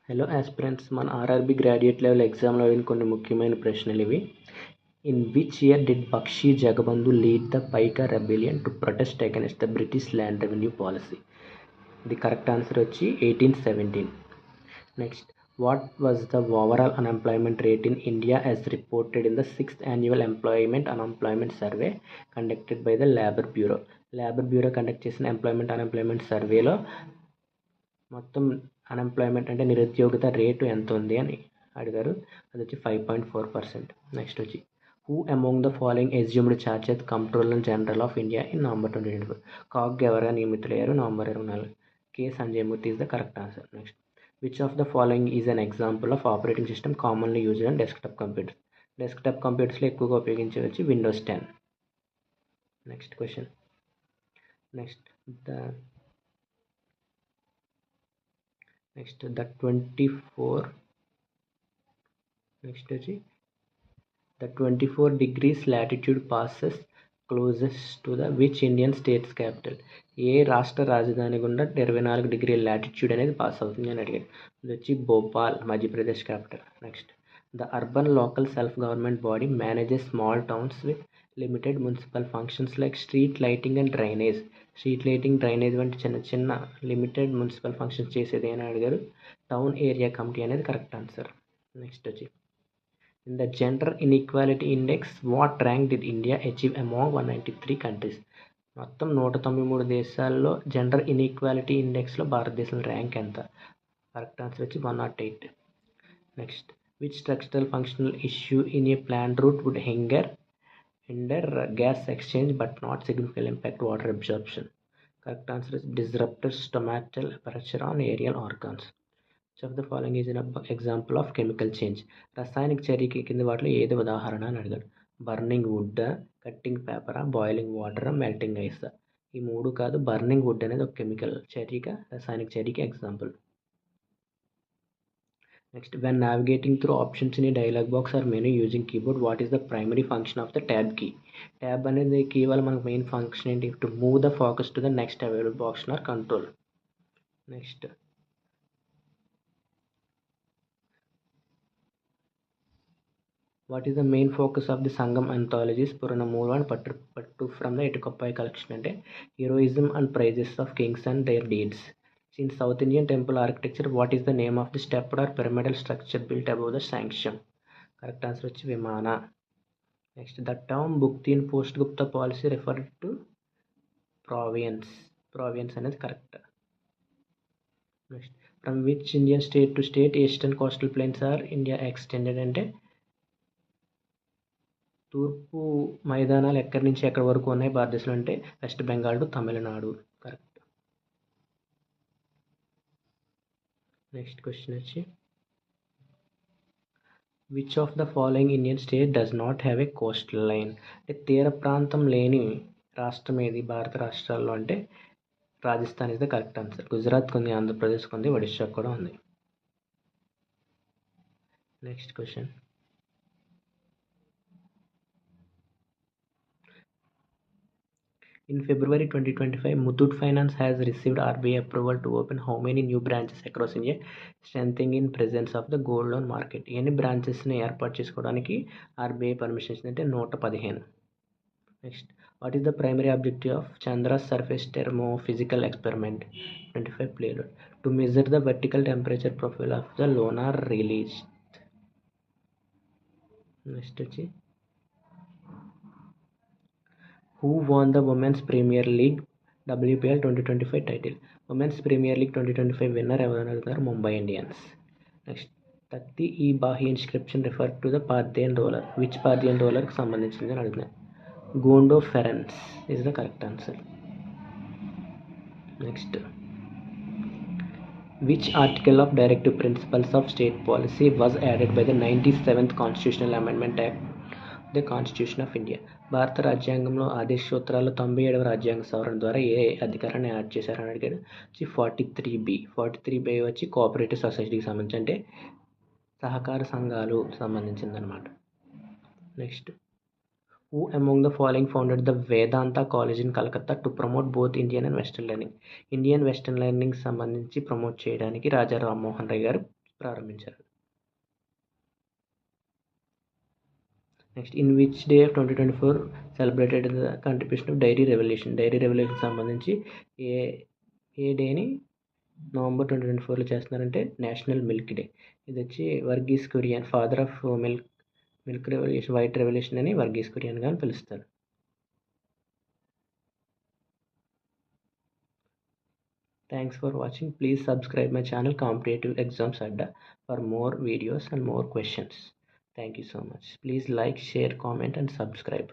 Hello aspirants, మన RRB graduate level ఎగ్జామ్లో అడిగిన కొన్ని ముఖ్యమైన ప్రశ్నలు ఇవి. In which year did Bakshi Jagabandhu lead the Paika rebellion to protest against the British land revenue policy? The correct answer వచ్చి 1817. Next, what was the overall unemployment rate in India as reported in the 6th annual unemployment survey conducted by the labour bureau conduct చేసిన unemployment సర్వేలో మొత్తం unemployment అంటే నిరుద్యోగిత rate ఎంత ఉంది అని అడిగారు. అది వచ్చి 5.4%. నెక్స్ట్ వచ్చి, who among the following assumed charge at comptroller general of India in November 2024? CAG ఎవరుగా నియమితులయ్యారు November 24? K Sanjay Murthy is the correct answer. Next, which of the following is an example of operating system commonly used on desktop computers? Desktop కంప్యూటర్స్లో ఎక్కువగా ఉపయోగించవచ్చు Windows 10. Next question. Next the 24 degrees latitude passes closest to the which Indian state's capital? ఏ రాష్ట్ర రాజధాని గుండా 24 డిగ్రీల latitude అనేది pass అవుతుంది అని అడిగారు. ఇది వచ్చి Bhopal, Madhya Pradesh capital. Next, the urban local self government body manages small towns with limited municipal functions like street lighting and drainage. Street lighting, drainage వంటి చిన్న లిమిటెడ్ మున్సిపల్ ఫంక్షన్స్ చేసేది అని అడిగారు. టౌన్ ఏరియా కమిటీ అనేది కరెక్ట్ ఆన్సర్. నెక్స్ట్ వచ్చి, in the gender inequality index what rank did India achieve among 193 countries? మొత్తం 193 దేశాల్లో gender inequality ఇండెక్స్లో భారతదేశం ర్యాంక్ ఎంత? కరెక్ట్ ఆన్సర్ వచ్చి 108. Next, which structural functional issue in a plant root would hinder gas exchange but not significantly impact water absorption? Correct answer is disrupted stomatal aperture on aerial organs. Which of the following is an example of chemical change? రసాయనిక చర్యకి కింద వాటిలో ఏది ఉదాహరణ అని అడిగాడు. Burning wood, cutting paper, boiling water, melting ice. ఈ మూడు కాదు, బర్నింగ్ వుడ్ అనేది ఒక కెమికల్ చర్యగా, రసాయనిక చర్యకి example. Next, when navigating through options in a dialog box or menu using keyboard, what is the primary function of the tab key? Tab అనేది కీ వల్ల మనకు మెయిన్ ఫంక్షన్ ఏంటి? To move the focus to the next available option or control. Next, what is the main focus of the Sangam anthologies Purananuru and Pattu from the Ettuthokai collection? అంటే heroism and praises of kings and their deeds. In South Indian temple architecture, what is the name of the stepped or pyramidal structure built above the sanctum? Correct answer is Vimana. Next, the term Bhukti in post-Gupta policy referred to province. Province అనేది correct. Next, from which Indian state to state eastern coastal plains are India extended? అంటే తూర్పు మైదానాలు ఎక్కడి నుంచి ఎక్కడి వరకు ఉన్నాయి భారతదేశంలో అంటే West Bengal to Tamil Nadu. Correct. Next question వచ్చి, which of the following Indian state does not have a coastal line? అంటే తీర ప్రాంతం లేని రాష్ట్రం ఏది భారత రాష్ట్రాల్లో అంటే Rajasthan is the correct answer. Gujarat ఉంది, ఆంధ్రప్రదేశ్ ఉంది, ఒడిశా కూడా ఉంది. Next question. In February 2025, Muthoot Finance has received RBI approval to open how many new branches across India, strengthening in presence of the gold loan market? ఎన్ని బ్రాంచెస్ని ఏర్పాటు చేసుకోవడానికి ఆర్బీఐ పర్మిషన్ ఇచ్చిందంటే 115. Next, what is the primary objective of Chandra's surface thermophysical experiment 25 payload? To measure the vertical temperature profile of the lunar release. Next వచ్చి, who won the Women's Premier League WPL 2025 title? Women's Premier League 2025 winner ఎవరు అడుగుతారు? Mumbai Indians. Next, Takht i Bahi inscription refer to the Parthian ruler. Which Parthian రూలర్కి సంబంధించింది అని అడుగుతున్నారు? Gondophares is the correct answer. Next, which article of directive principles of state policy was added by the 97th constitutional amendment act the constitution of India? భారత రాజ్యాంగంలో ఆదేశ సూత్రాలు 97వ రాజ్యాంగ సవరణ ద్వారా ఏ అధికారాన్ని యాడ్ చేశారని అడిగాడు. వచ్చి 43B వచ్చి కోఆపరేటివ్ సొసైటీకి సంబంధించి అంటే సహకార సంఘాలు సంబంధించింది అనమాట. Next, who among the following founded the Vedanta college in Calcutta to promote both Indian and western learning? Indian western learning సంబంధించి ప్రమోట్ చేయడానికి రాజా రామ్మోహన్ రాయ్ గారు ప్రారంభించారు. Next, in which day of 2024 celebrated the contribution of dairy revolution. Dairy revolution సంబంధించి ఏ డేని November 2024లో చేస్తున్నారంటే national milk day. ఇది వచ్చి Verghese Kurien, father of milk revolution, white revolution అని వర్గీస్ కురియన్ గాని పిలుస్తారు. Thanks for watching. Please subscribe my channel Competitive Exams Adda for more videos and more questions. Thank you so much. Please like, share, comment and subscribe.